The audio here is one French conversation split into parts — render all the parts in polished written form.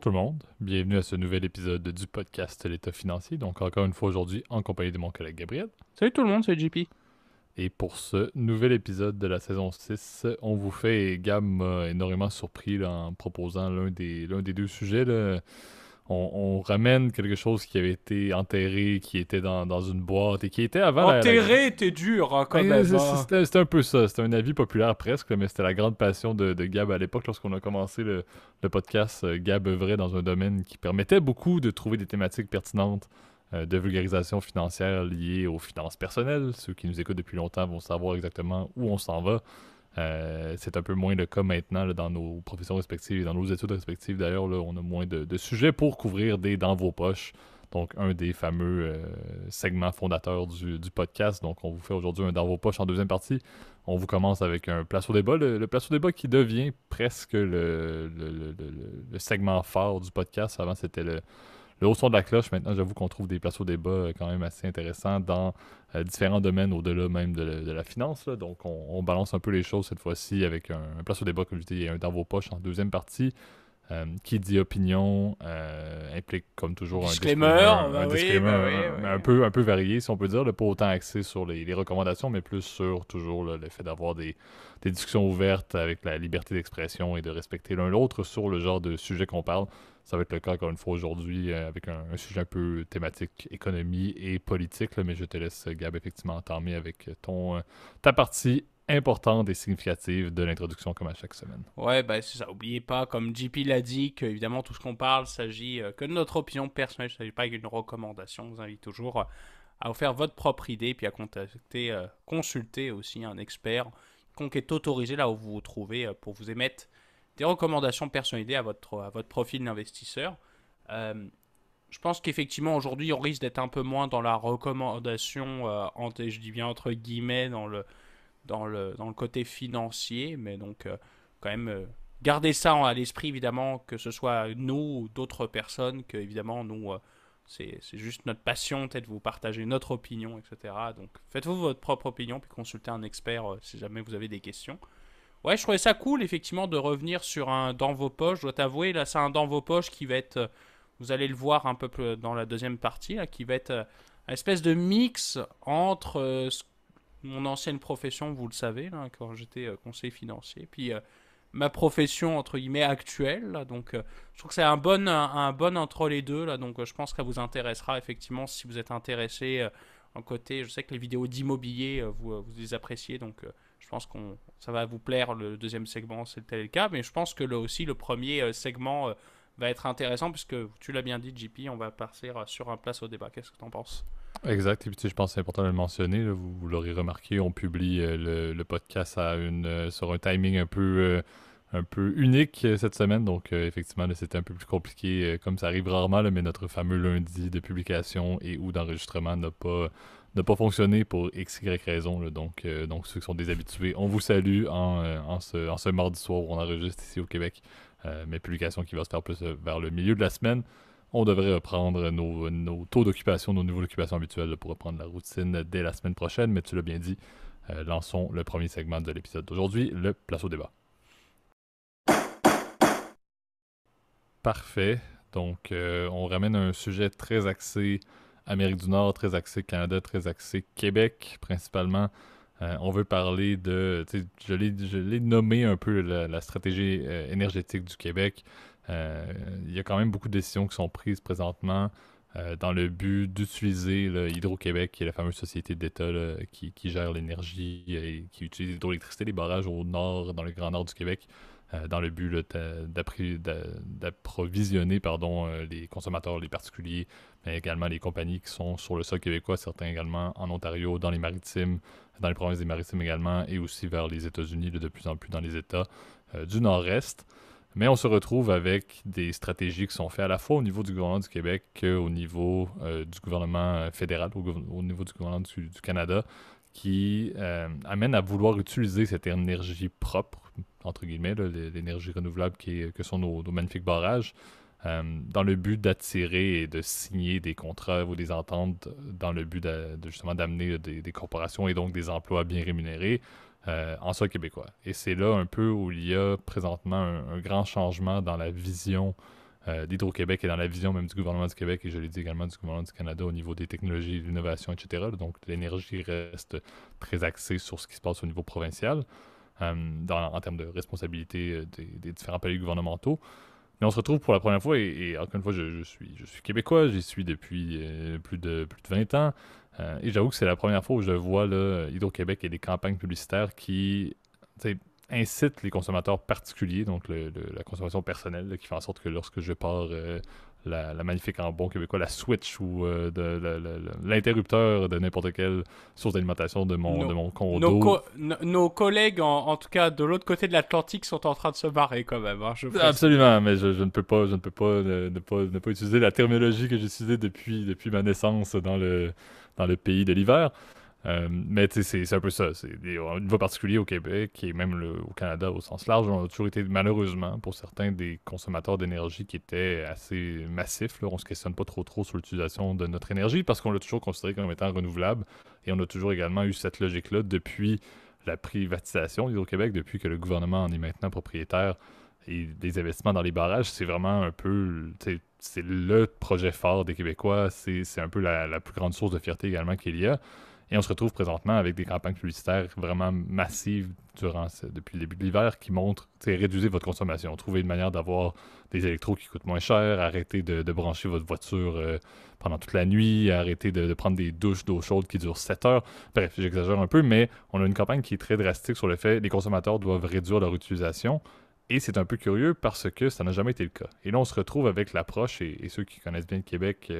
tout le monde, bienvenue à ce nouvel épisode du podcast L'État financier. Donc encore une fois aujourd'hui en compagnie de mon collègue Gabriel. Salut tout le monde, c'est JP. Et pour ce nouvel épisode de la saison 6, on vous fait, et Gab m'a énormément surpris là, en proposant l'un des deux sujets. Là. On ramène quelque chose qui avait été enterré, qui était dans une boîte et qui était avant la. Enterré, t'es dur hein, quand Ben, même. Hein. c'était un peu ça. C'était un avis populaire presque, là, mais c'était la grande passion de Gab à l'époque. Lorsqu'on a commencé le podcast, Gab œuvrait dans un domaine qui permettait beaucoup de trouver des thématiques pertinentes de vulgarisation financière liées aux finances personnelles. Ceux qui nous écoutent depuis longtemps vont savoir exactement où on s'en va. C'est un peu moins le cas maintenant là, dans nos professions respectives et dans nos études respectives. D'ailleurs, là, on a moins de sujets pour couvrir des dans vos poches. Donc, un des fameux segments fondateurs du podcast. Donc, on vous fait aujourd'hui un dans vos poches en deuxième partie. On vous commence avec un place au débat. Le place au débat qui devient presque le segment phare du podcast. Avant, c'était le haut son de la cloche. Maintenant, j'avoue qu'on trouve des places au débat quand même assez intéressants dans différents domaines au-delà même de la finance. Là. Donc, on balance un peu les choses cette fois-ci avec un place au débat, comme je dis, et un dans vos poches en deuxième partie. Qui dit opinion implique comme toujours Disclaimer, un bah oui, disclaimer bah oui, mais oui. un peu varié, si on peut dire, là, pas autant axé sur les recommandations, mais plus sur toujours là, le fait d'avoir des discussions ouvertes avec la liberté d'expression et de respecter l'un l'autre sur le genre de sujet qu'on parle. Ça va être le cas encore une fois aujourd'hui avec un sujet un peu thématique économie et politique, là, mais je te laisse, Gab, effectivement entamer avec ta partie importante et significative de l'introduction comme à chaque semaine. Ouais, bah c'est ça. Oubliez pas, comme JP l'a dit, que évidemment tout ce qu'on parle s'agit que de notre opinion personnelle. Il ne s'agit pas d'une recommandation. Je vous invite toujours à vous faire votre propre idée, puis à contacter, consulter aussi un expert qui est autorisé là où vous vous trouvez pour vous émettre des recommandations personnalisées à votre profil d'investisseur. Euh, je pense qu'effectivement aujourd'hui on risque d'être un peu moins dans la recommandation, je dis bien entre guillemets, dans le côté financier, mais donc quand même garder ça à l'esprit évidemment, que ce soit nous ou d'autres personnes, que évidemment nous c'est juste notre passion peut-être vous partager notre opinion, etc. Donc faites-vous votre propre opinion puis consultez un expert si jamais vous avez des questions. Ouais, je trouvais ça cool effectivement de revenir sur un dans vos poches. Je dois t'avouer, là c'est un dans vos poches qui va être, vous allez le voir un peu plus dans la deuxième partie, là, qui va être une espèce de mix entre mon ancienne profession, vous le savez, là, quand j'étais conseiller financier, puis ma profession entre guillemets actuelle. Là, donc, je trouve que c'est un bon entre les deux. Là, donc, je pense que ça vous intéressera effectivement si vous êtes intéressé en côté. Je sais que les vidéos d'immobilier, vous les appréciez, donc je pense que ça va vous plaire. Le deuxième segment, c'est tel le cas, mais je pense que là aussi, le premier segment va être intéressant puisque tu l'as bien dit, JP, on va passer sur un place au débat. Qu'est-ce que tu en penses? Exact. Et puis, tu sais, je pense que c'est important de le mentionner. Là, vous l'aurez remarqué, on publie le podcast sur un timing un peu unique cette semaine. Donc, effectivement, là, c'était un peu plus compliqué, comme ça arrive rarement, là, mais notre fameux lundi de publication et ou d'enregistrement n'a pas fonctionné pour X, Y raison. Là. Donc, ceux qui sont des habitués, on vous salue en ce mardi soir où on enregistre ici au Québec. Mais publication qui va se faire plus vers le milieu de la semaine. On devrait reprendre nos taux d'occupation, nos niveaux d'occupation habituels là, pour reprendre la routine dès la semaine prochaine. Mais tu l'as bien dit, lançons le premier segment de l'épisode d'aujourd'hui, le place au débat. Parfait. Donc, on ramène un sujet très axé Amérique du Nord, très axé Canada, très axé Québec principalement. On veut parler de, tu sais, je l'ai nommé un peu la stratégie énergétique du Québec. Il y a quand même beaucoup de décisions qui sont prises présentement dans le but d'utiliser Hydro-Québec, qui est la fameuse société d'État là, qui gère l'énergie et qui utilise l'hydroélectricité, les barrages au nord, dans le grand nord du Québec, dans le but là, d'approvisionner pardon, les consommateurs, les particuliers, mais également les compagnies qui sont sur le sol québécois, certains également en Ontario, dans les maritimes, dans les provinces des maritimes également, et aussi vers les États-Unis, de plus en plus dans les États du Nord-Est. Mais on se retrouve avec des stratégies qui sont faites à la fois au niveau du gouvernement du Québec qu'au niveau du gouvernement fédéral, au niveau du gouvernement du Canada, qui amènent à vouloir utiliser cette énergie propre, entre guillemets, là, l'énergie renouvelable que sont nos magnifiques barrages, dans le but d'attirer et de signer des contrats ou des ententes dans le but justement d'amener des corporations et donc des emplois bien rémunérés en sol québécois. Et c'est là un peu où il y a présentement un grand changement dans la vision d'Hydro-Québec et dans la vision même du gouvernement du Québec, et je l'ai dit également du gouvernement du Canada au niveau des technologies, de l'innovation, etc. Donc l'énergie reste très axée sur ce qui se passe au niveau provincial, en termes de responsabilité des différents paliers gouvernementaux. Mais on se retrouve pour la première fois, et encore une fois, je suis québécois, j'y suis depuis plus de 20 ans. Et j'avoue que c'est la première fois où je vois là, Hydro-Québec et des campagnes publicitaires qui incitent les consommateurs particuliers, donc la consommation personnelle, là, qui fait en sorte que lorsque je pars la magnifique en bon québécois, la switch ou l'interrupteur de n'importe quelle source d'alimentation de Nos, mon condo. nos collègues, en tout cas de l'autre côté de l'Atlantique, sont en train de se barrer quand même, hein, je précise. Absolument, mais je ne peux pas ne pas utiliser la terminologie que j'ai utilisée depuis ma naissance dans le pays de l'hiver. Mais tu sais, c'est un peu ça. Au niveau particulier au Québec et même au Canada au sens large, on a toujours été malheureusement pour certains des consommateurs d'énergie qui étaient assez massifs. Là. On se questionne pas trop sur l'utilisation de notre énergie parce qu'on l'a toujours considéré comme étant renouvelable et on a toujours également eu cette logique-là depuis la privatisation d'Hydro-Québec, depuis que le gouvernement en est maintenant propriétaire et des investissements dans les barrages, c'est vraiment un peu, tu sais, c'est le projet phare des Québécois, c'est un peu la plus grande source de fierté également qu'il y a. Et on se retrouve présentement avec des campagnes publicitaires vraiment massives depuis le début de l'hiver qui montrent, tu sais, réduisez votre consommation, trouvez une manière d'avoir des électros qui coûtent moins cher, arrêtez de brancher votre voiture pendant toute la nuit, arrêtez de prendre des douches d'eau chaude qui durent 7 heures. Bref, j'exagère un peu, mais on a une campagne qui est très drastique sur le fait que les consommateurs doivent réduire leur utilisation. Et c'est un peu curieux parce que ça n'a jamais été le cas. Et là, on se retrouve avec l'approche, et ceux qui connaissent bien le Québec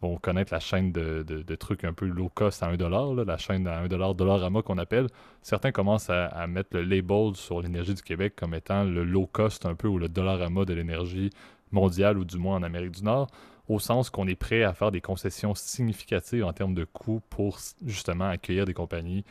vont connaître la chaîne de trucs un peu low cost à 1$, là, la chaîne à 1$, Dollarama qu'on appelle. Certains commencent à mettre le label sur l'énergie du Québec comme étant le low cost un peu ou le Dollarama de l'énergie mondiale ou du moins en Amérique du Nord, au sens qu'on est prêt à faire des concessions significatives en termes de coûts pour justement accueillir des compagnies,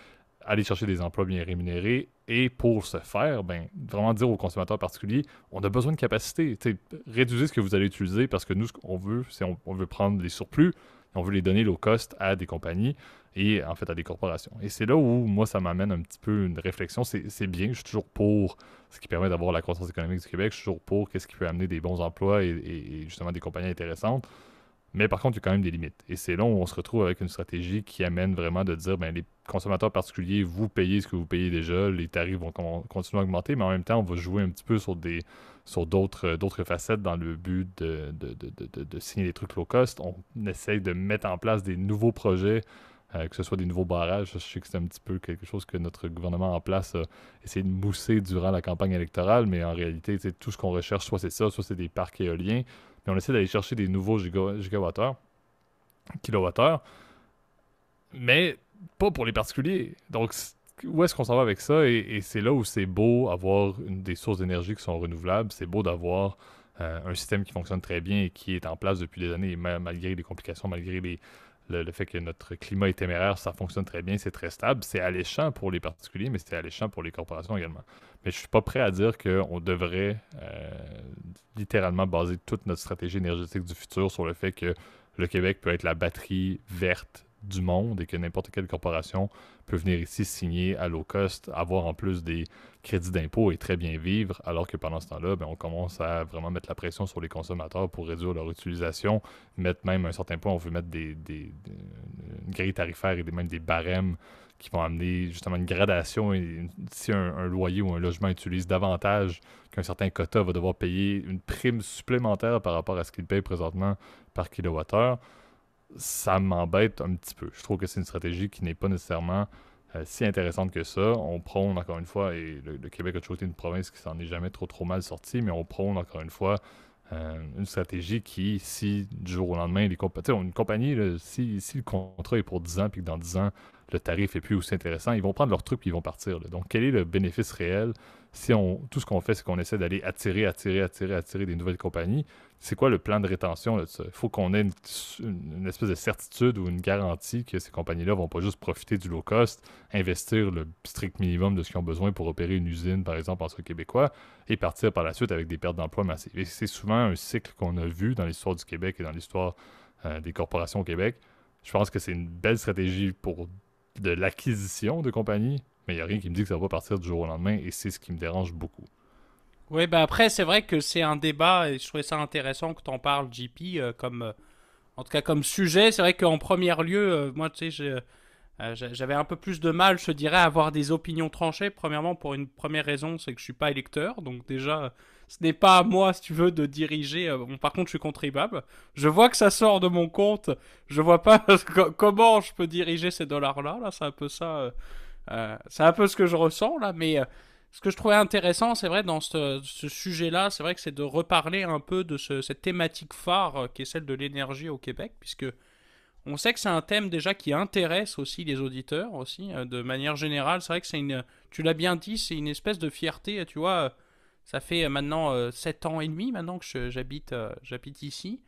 aller chercher des emplois bien rémunérés et pour ce faire, ben, vraiment dire aux consommateurs particuliers, on a besoin de capacité. T'sais, réduisez ce que vous allez utiliser parce que nous, ce qu'on veut, c'est on veut prendre les surplus et on veut les donner low cost à des compagnies et en fait à des corporations. Et c'est là où moi, ça m'amène un petit peu une réflexion. C'est bien, je suis toujours pour ce qui permet d'avoir la croissance économique du Québec, je suis toujours pour qu'est-ce qui peut amener des bons emplois et justement des compagnies intéressantes. Mais par contre, il y a quand même des limites. Et c'est là où on se retrouve avec une stratégie qui amène vraiment de dire, ben, les consommateurs particuliers, vous payez ce que vous payez déjà, les tarifs vont continuer à augmenter, mais en même temps, on va jouer un petit peu sur d'autres facettes dans le but de signer des trucs low cost. On essaye de mettre en place des nouveaux projets, que ce soit des nouveaux barrages. Je sais que c'est un petit peu quelque chose que notre gouvernement en place a essayé de mousser durant la campagne électorale, mais en réalité, tout ce qu'on recherche, soit c'est ça, soit c'est des parcs éoliens. Puis on essaie d'aller chercher des nouveaux gigawattheures, kilowattheures, mais pas pour les particuliers. Donc, où est-ce qu'on s'en va avec ça? Et c'est là où c'est beau avoir des sources d'énergie qui sont renouvelables. C'est beau d'avoir un système qui fonctionne très bien et qui est en place depuis des années, et malgré les complications, malgré le fait que notre climat est téméraire, ça fonctionne très bien, c'est très stable. C'est alléchant pour les particuliers, mais c'est alléchant pour les corporations également. Mais je suis pas prêt à dire qu'on devrait littéralement baser toute notre stratégie énergétique du futur sur le fait que le Québec peut être la batterie verte du monde et que n'importe quelle corporation peut venir ici signer à low cost, avoir en plus des crédits d'impôt et très bien vivre, alors que pendant ce temps-là, ben, on commence à vraiment mettre la pression sur les consommateurs pour réduire leur utilisation, mettre même à un certain point, on veut mettre une grille tarifaire et même des barèmes qui vont amener justement une gradation. Et si un loyer ou un logement utilise davantage qu'un certain quota, va devoir payer une prime supplémentaire par rapport à ce qu'il paye présentement par kilowattheure, ça m'embête un petit peu. Je trouve que c'est une stratégie qui n'est pas nécessairement si intéressante que ça. On prône encore une fois, et le Québec a toujours été une province qui s'en est jamais trop mal sortie, mais on prône encore une fois une stratégie qui, si du jour au lendemain, une compagnie, là, si le contrat est pour 10 ans, puis que dans 10 ans, le tarif est plus aussi intéressant, ils vont prendre leur truc puis ils vont partir. Là. Donc, quel est le bénéfice réel si tout ce qu'on fait, c'est qu'on essaie d'aller attirer des nouvelles compagnies? C'est quoi le plan de rétention là, de ça? Il faut qu'on ait une espèce de certitude ou une garantie que ces compagnies-là vont pas juste profiter du low cost, investir le strict minimum de ce qu'ils ont besoin pour opérer une usine, par exemple, en sol québécois, et partir par la suite avec des pertes d'emplois massives. Et c'est souvent un cycle qu'on a vu dans l'histoire du Québec et dans l'histoire des corporations au Québec. Je pense que c'est une belle stratégie pour de l'acquisition de compagnies, mais il n'y a rien qui me dit que ça va pas partir du jour au lendemain, et c'est ce qui me dérange beaucoup. Ouais, bah après, c'est vrai que c'est un débat et je trouvais ça intéressant que tu en parles, JP, en tout cas comme sujet. C'est vrai qu'en premier lieu, moi, tu sais, j'avais un peu plus de mal, je dirais, à avoir des opinions tranchées. Premièrement, pour une première raison, c'est que je suis pas électeur. Donc déjà, ce n'est pas à moi, si tu veux, de diriger. Bon, par contre, je suis contribuable. Je vois que ça sort de mon compte. Je vois pas comment je peux diriger ces dollars-là. Là, c'est un peu ça. C'est un peu ce que je ressens là. Mais ce que je trouvais intéressant, c'est vrai, dans ce sujet-là, c'est vrai que c'est de reparler un peu de cette thématique phare qui est celle de l'énergie au Québec, puisque on sait que c'est un thème déjà qui intéresse aussi les auditeurs aussi de manière générale. C'est vrai que tu l'as bien dit, c'est une espèce de fierté. Tu vois, ça fait maintenant 7 ans et demi maintenant que j'habite ici.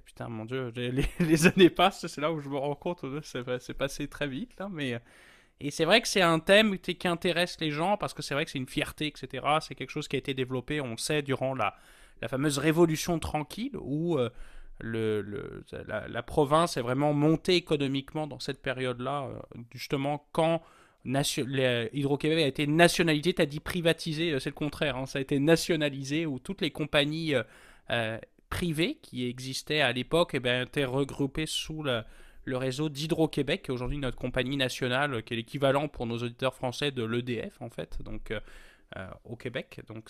Putain, mon Dieu, les années passent. C'est là où je me rends compte, c'est passé très vite là. Mais et c'est vrai que c'est un thème qui intéresse les gens parce que c'est vrai que c'est une fierté, etc. C'est quelque chose qui a été développé, on le sait, durant la fameuse révolution tranquille où la province est vraiment montée économiquement dans cette période-là, justement quand Hydro-Québec a été nationalisé, tu as dit privatisé, c'est le contraire, hein, ça a été nationalisé où toutes les compagnies euh, privées qui existaient à l'époque étaient regroupées sous le réseau d'Hydro-Québec, qui est aujourd'hui notre compagnie nationale, qui est l'équivalent pour nos auditeurs français de l'EDF en fait, donc au Québec. Donc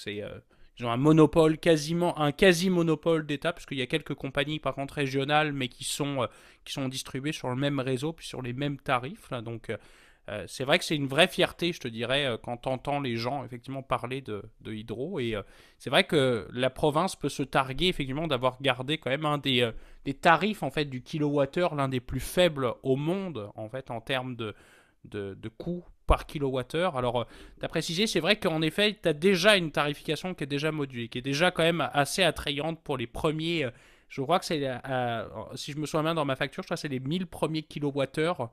ils ont un monopole quasiment, un quasi-monopole d'État, puisqu'il y a quelques compagnies par contre régionales, mais qui sont distribuées sur le même réseau, puis sur les mêmes tarifs. Là, donc c'est vrai que c'est une vraie fierté, je te dirais, quand tu entends les gens effectivement parler de Hydro. Et c'est vrai que la province peut se targuer effectivement d'avoir gardé quand même un des tarifs en fait du kilowattheure, l'un des plus faibles au monde en fait en termes de coût par kilowattheure. Alors, tu as précisé, c'est vrai qu'en effet, tu as déjà une tarification qui est déjà modulée, qui est déjà quand même assez attrayante pour les premiers. Je crois que c'est, si je me souviens bien dans ma facture, je crois que c'est les 1000 premiers kilowattheures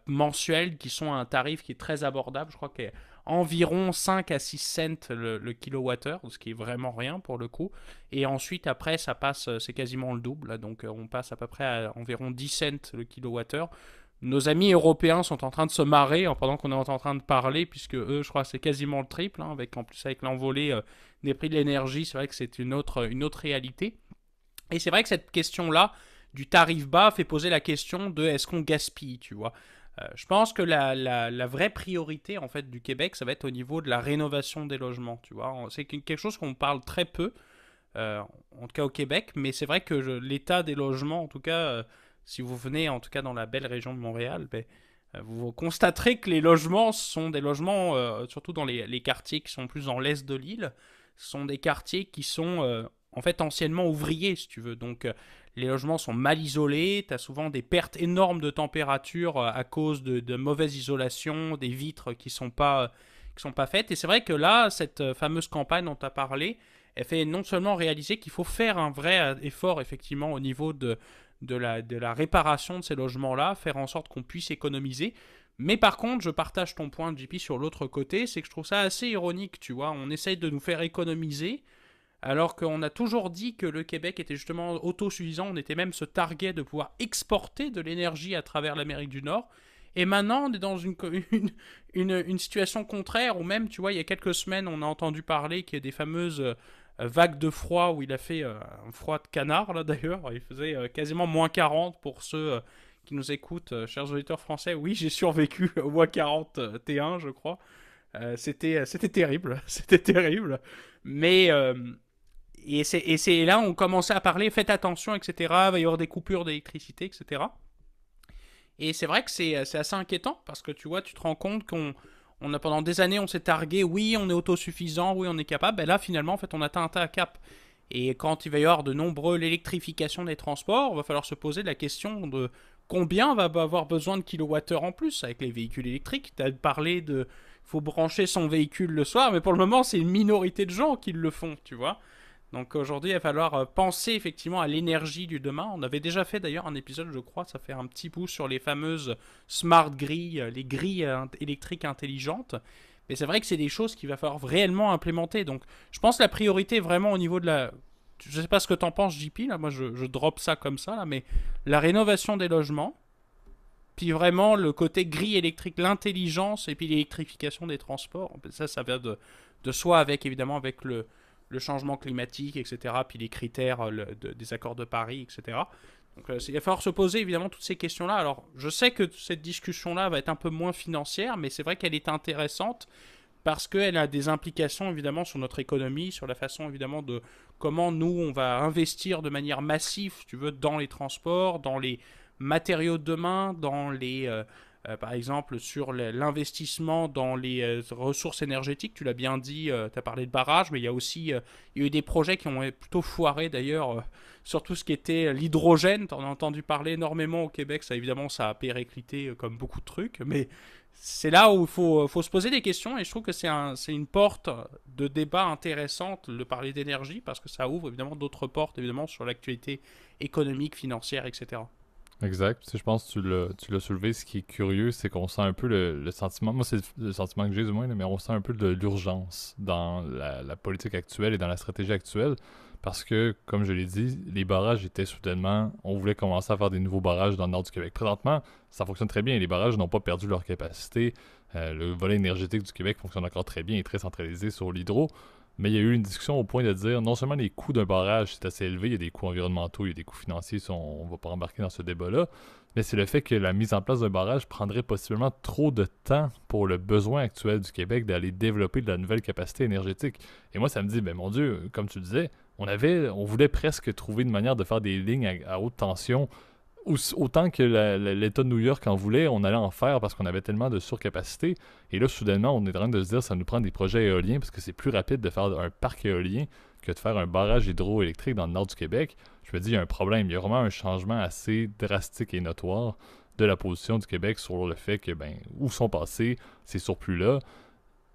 mensuels qui sont à un tarif qui est très abordable. Je crois qu'il y a environ 5 à 6 cents le kilowattheure, ce qui est vraiment rien pour le coup. Et ensuite, après, ça passe, c'est quasiment le double. Donc, on passe à peu près à environ 10 cents le kilowattheure. Nos amis européens sont en train de se marrer pendant qu'on est en train de parler, puisque eux, je crois, c'est quasiment le triple, hein, en plus avec l'envolée des prix de l'énergie, c'est vrai que c'est une autre réalité. Et c'est vrai que cette question-là, du tarif bas, fait poser la question de est-ce qu'on gaspille, tu vois. Je pense que la vraie priorité, en fait, du Québec, ça va être au niveau de la rénovation des logements, tu vois. C'est quelque chose qu'on parle très peu, en tout cas au Québec, mais c'est vrai que l'état des logements, en tout cas, si vous venez en tout cas dans la belle région de Montréal, vous constaterez que les logements sont des logements, surtout dans les quartiers qui sont plus dans l'est de l'île, sont des quartiers qui sont en fait anciennement ouvriers, si tu veux. Donc les logements sont mal isolés, tu as souvent des pertes énormes de température à cause de mauvaise isolation, des vitres qui sont pas faites. Et c'est vrai que là, cette fameuse campagne dont tu as parlé, elle fait non seulement réaliser qu'il faut faire un vrai effort effectivement au niveau de la réparation de ces logements-là, faire en sorte qu'on puisse économiser. Mais par contre, je partage ton point, JP, sur l'autre côté, c'est que je trouve ça assez ironique, tu vois. On essaye de nous faire économiser, alors qu'on a toujours dit que le Québec était justement autosuffisant, on était même se targuait de pouvoir exporter de l'énergie à travers l'Amérique du Nord. Et maintenant, on est dans une situation contraire, où même, tu vois, il y a quelques semaines, on a entendu parler qu'il y a des fameuses vagues de froid, où il a fait un froid de canard, là d'ailleurs. Il faisait quasiment moins 40 pour ceux qui nous écoutent, chers auditeurs français. Oui, j'ai survécu au moins 40 T1, je crois. C'était terrible, c'était terrible. Mais et c'est là on commençait à parler, faites attention, etc. Il va y avoir des coupures d'électricité, etc. Et c'est vrai que c'est assez inquiétant parce que tu vois, tu te rends compte pendant des années, on s'est targué, oui, on est autosuffisant, oui, on est capable. Et là, finalement, en fait, on atteint un cap. Et quand il va y avoir de nombreux l'électrification des transports, il va falloir se poser la question de combien va avoir besoin de kilowattheures en plus avec les véhicules électriques. Tu as parlé de faut brancher son véhicule le soir, mais pour le moment, c'est une minorité de gens qui le font, tu vois. Donc aujourd'hui, il va falloir penser effectivement à l'énergie du demain. On avait déjà fait d'ailleurs un épisode, je crois, ça fait un petit bout sur les fameuses smart grilles, les grilles électriques intelligentes. Mais c'est vrai que c'est des choses qu'il va falloir réellement implémenter. Donc je pense que la priorité est vraiment au niveau de la... Je sais pas ce que t'en penses, JP, là, moi je drop ça comme ça, là, mais la rénovation des logements, puis vraiment le côté grille électrique, l'intelligence et puis l'électrification des transports. Ça vient de soi avec, évidemment, avec le changement climatique, etc., puis les critères des accords de Paris, etc. Donc, il va falloir se poser évidemment toutes ces questions-là. Alors, je sais que cette discussion-là va être un peu moins financière, mais c'est vrai qu'elle est intéressante parce qu'elle a des implications évidemment sur notre économie, sur la façon évidemment de comment nous on va investir de manière massive, si tu veux, dans les transports, dans les matériaux de demain, dans par exemple sur l'investissement dans les ressources énergétiques. Tu l'as bien dit, tu as parlé de barrages, mais il y a eu des projets qui ont plutôt foiré d'ailleurs. Sur tout ce qui était l'hydrogène, tu en as entendu parler énormément au Québec, ça évidemment ça a périclité comme beaucoup de trucs, mais c'est là où il faut se poser des questions et je trouve que c'est une porte de débat intéressante de parler d'énergie parce que ça ouvre évidemment d'autres portes évidemment sur l'actualité économique, financière, etc. Exact. Tu sais, je pense que tu l'as soulevé. Ce qui est curieux, c'est qu'on sent un peu le sentiment. Moi, c'est le sentiment que j'ai du moins, là, mais on sent un peu de l'urgence dans la politique actuelle et dans la stratégie actuelle. Parce que, comme je l'ai dit, les barrages étaient soudainement. On voulait commencer à faire des nouveaux barrages dans le nord du Québec. Présentement, ça fonctionne très bien. Les barrages n'ont pas perdu leur capacité. Le volet énergétique du Québec fonctionne encore très bien et très centralisé sur l'hydro. Mais il y a eu une discussion au point de dire non seulement les coûts d'un barrage c'est assez élevé, il y a des coûts environnementaux, il y a des coûts financiers, on ne va pas embarquer dans ce débat-là, mais c'est le fait que la mise en place d'un barrage prendrait possiblement trop de temps pour le besoin actuel du Québec d'aller développer de la nouvelle capacité énergétique. Et moi, ça me dit, ben mon Dieu, comme tu disais, on voulait presque trouver une manière de faire des lignes à haute tension autant que l'État de New York en voulait, on allait en faire parce qu'on avait tellement de surcapacité. Et là, soudainement, on est en train de se dire que ça nous prend des projets éoliens parce que c'est plus rapide de faire un parc éolien que de faire un barrage hydroélectrique dans le nord du Québec. Je me dis, il y a un problème. Il y a vraiment un changement assez drastique et notoire de la position du Québec sur le fait que, ben, où sont passés ces surplus-là.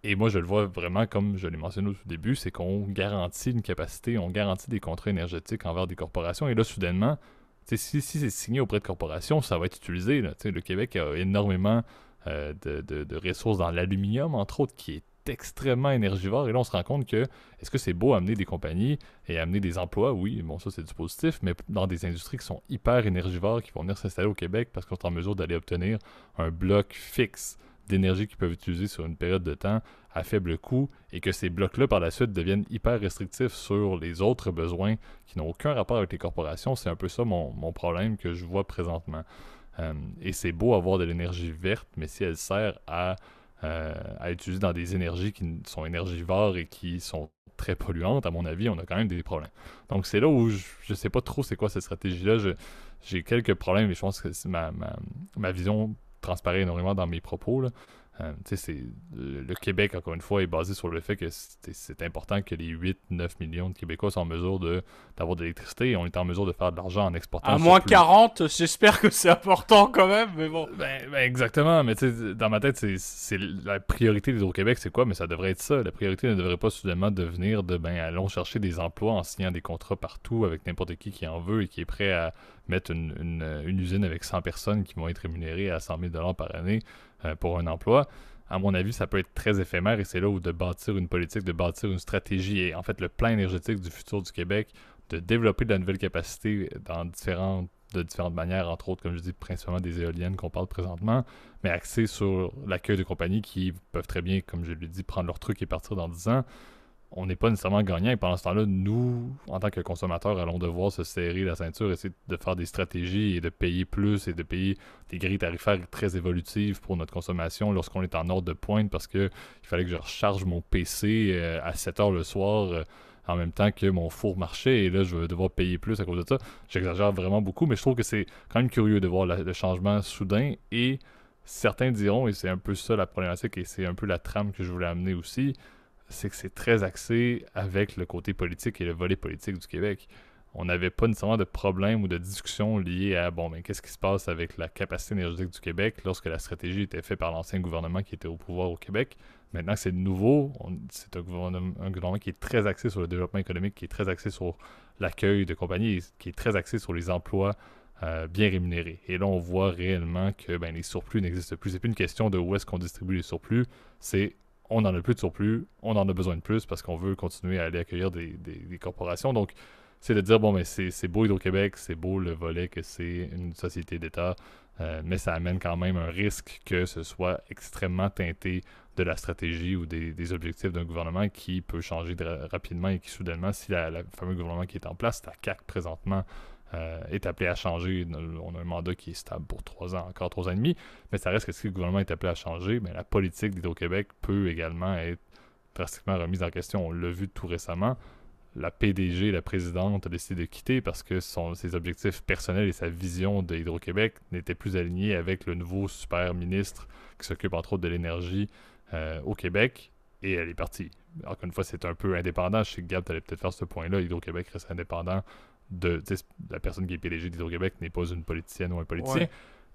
Et moi, je le vois vraiment comme je l'ai mentionné au tout début, c'est qu'on garantit une capacité, on garantit des contrats énergétiques envers des corporations. Et là, soudainement, si c'est signé auprès de corporations, ça va être utilisé. Là. Le Québec a énormément de ressources dans l'aluminium, entre autres, qui est extrêmement énergivore. Et là, on se rend compte que, est-ce que c'est beau amener des compagnies et amener des emplois? Oui, bon, ça, c'est du positif, mais dans des industries qui sont hyper énergivores, qui vont venir s'installer au Québec parce qu'on est en mesure d'aller obtenir un bloc fixe d'énergie qu'ils peuvent utiliser sur une période de temps à faible coût et que ces blocs-là, par la suite, deviennent hyper restrictifs sur les autres besoins qui n'ont aucun rapport avec les corporations. C'est un peu ça mon problème que je vois présentement. Et c'est beau avoir de l'énergie verte, mais si elle sert à utiliser dans des énergies qui sont énergivores et qui sont très polluantes, à mon avis, on a quand même des problèmes. Donc c'est là où je sais pas trop c'est quoi cette stratégie-là. J'ai quelques problèmes et je pense que ma vision transparaît énormément dans mes propos, là. Le Québec, encore une fois, est basé sur le fait que c'est important que les 8-9 millions de Québécois soient en mesure d'avoir de l'électricité et on est en mesure de faire de l'argent en exportant. À moins 40, j'espère que c'est important quand même, mais bon. Ben, exactement, mais dans ma tête, c'est la priorité d'Hydro-Québec, c'est quoi? Mais ça devrait être ça. La priorité ne devrait pas soudainement devenir allons chercher des emplois en signant des contrats partout avec n'importe qui en veut et qui est prêt à mettre une usine avec 100 personnes qui vont être rémunérées à 100 000 $ par année pour un emploi. À mon avis, ça peut être très éphémère et c'est là où de bâtir une politique, de bâtir une stratégie et en fait le plan énergétique du futur du Québec, de développer de la nouvelle capacité de différentes manières, entre autres, comme je dis, principalement des éoliennes qu'on parle présentement, mais axé sur l'accueil de compagnies qui peuvent très bien, comme je l'ai dit, prendre leur truc et partir dans 10 ans. On n'est pas nécessairement gagnant et pendant ce temps-là, nous, en tant que consommateurs, allons devoir se serrer la ceinture, essayer de faire des stratégies et de payer plus et de payer des grilles tarifaires très évolutives pour notre consommation lorsqu'on est en ordre de pointe parce que il fallait que je recharge mon PC à 7 heures le soir en même temps que mon four marchait et là, je vais devoir payer plus à cause de ça. J'exagère vraiment beaucoup, mais je trouve que c'est quand même curieux de voir le changement soudain et certains diront, et c'est un peu ça la problématique et c'est un peu la trame que je voulais amener aussi, c'est que c'est très axé avec le côté politique et le volet politique du Québec. On n'avait pas nécessairement de problème ou de discussion liée à, mais qu'est-ce qui se passe avec la capacité énergétique du Québec lorsque la stratégie était faite par l'ancien gouvernement qui était au pouvoir au Québec. Maintenant que c'est nouveau, c'est un gouvernement qui est très axé sur le développement économique, qui est très axé sur l'accueil de compagnies, qui est très axé sur les emplois bien rémunérés. Et là, on voit réellement que les surplus n'existent plus. C'est plus une question de où est-ce qu'on distribue les surplus, c'est on n'en a plus de surplus, on en a besoin de plus parce qu'on veut continuer à aller accueillir des corporations. Donc, c'est de dire, c'est beau Hydro-Québec, c'est beau le volet que c'est une société d'État, mais ça amène quand même un risque que ce soit extrêmement teinté de la stratégie ou des objectifs d'un gouvernement qui peut changer rapidement et qui soudainement, si le fameux gouvernement qui est en place, la CAQ présentement, est appelé à changer. On a un mandat qui est stable pour 3 ans, encore 3 ans et demi, mais ça reste que si le gouvernement est appelé à changer, mais la politique d'Hydro-Québec peut également être drastiquement remise en question. On l'a vu tout récemment. La PDG, la présidente, a décidé de quitter parce que ses objectifs personnels et sa vision de Hydro-Québec n'étaient plus alignés avec le nouveau super ministre qui s'occupe entre autres de l'énergie au Québec, et elle est partie. Encore une fois, c'est un peu indépendant. Je sais que Gab, tu allais peut-être faire ce point-là. Hydro-Québec reste indépendant de... La personne qui est PDG d'Hydro-Québec n'est pas une politicienne ou un politicien,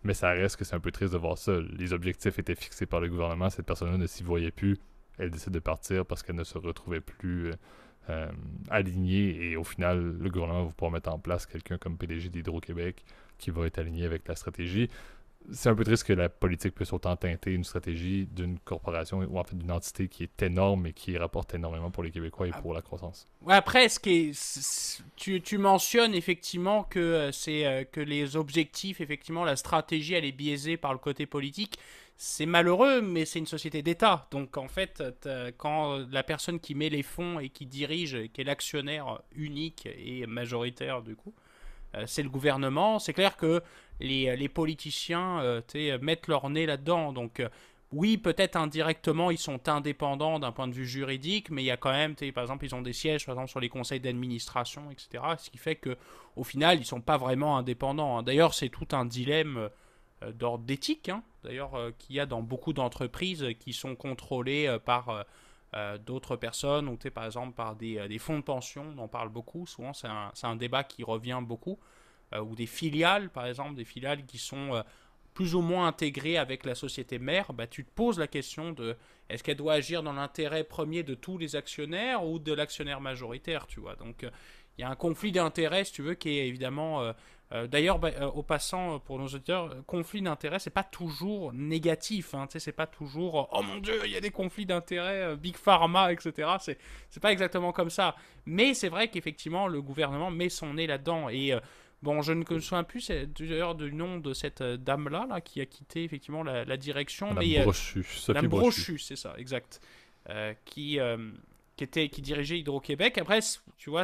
mais ça reste que c'est un peu triste de voir ça. Les objectifs étaient fixés par le gouvernement. Cette personne-là ne s'y voyait plus. Elle décide de partir parce qu'elle ne se retrouvait plus alignée, et au final, le gouvernement va pouvoir mettre en place quelqu'un comme PDG d'Hydro-Québec qui va être aligné avec la stratégie. C'est un peu triste que la politique puisse autant teinter une stratégie d'une corporation ou en fait d'une entité qui est énorme et qui rapporte énormément pour les Québécois et pour la croissance. Ouais, après, tu mentionnes effectivement que que les objectifs, effectivement, la stratégie, elle est biaisée par le côté politique. C'est malheureux, mais c'est une société d'État. Donc, en fait, quand la personne qui met les fonds et qui dirige, qui est l'actionnaire unique et majoritaire, du coup, c'est le gouvernement, c'est clair que les politiciens mettent leur nez là-dedans. Donc, oui, peut-être indirectement, ils sont indépendants d'un point de vue juridique, mais il y a quand même, par exemple, ils ont des sièges, par exemple, sur les conseils d'administration, etc. Ce qui fait qu'au final, ils ne sont pas vraiment indépendants. D'ailleurs, c'est tout un dilemme d'ordre d'éthique, d'ailleurs, qu'il y a dans beaucoup d'entreprises qui sont contrôlées par d'autres personnes, ou par exemple par des fonds de pension. On en parle beaucoup, souvent c'est un débat qui revient beaucoup, ou des filiales, par exemple, des filiales qui sont plus ou moins intégrées avec la société mère. Tu te poses la question de est-ce qu'elle doit agir dans l'intérêt premier de tous les actionnaires ou de l'actionnaire majoritaire, tu vois. Donc il y a un conflit d'intérêts, si tu veux, qui est évidemment... D'ailleurs, au passant, pour nos auditeurs, conflit d'intérêts, c'est pas toujours négatif. C'est pas toujours oh mon Dieu, il y a des conflits d'intérêts, Big Pharma, etc. C'est pas exactement comme ça. Mais c'est vrai qu'effectivement, le gouvernement met son nez là-dedans. Et bon, je ne me souviens plus d'ailleurs du nom de cette dame-là là, qui a quitté effectivement la direction. Madame Brochu, Sophie Brochu, c'est ça, exact. Qui dirigeait Hydro-Québec. Après, tu vois,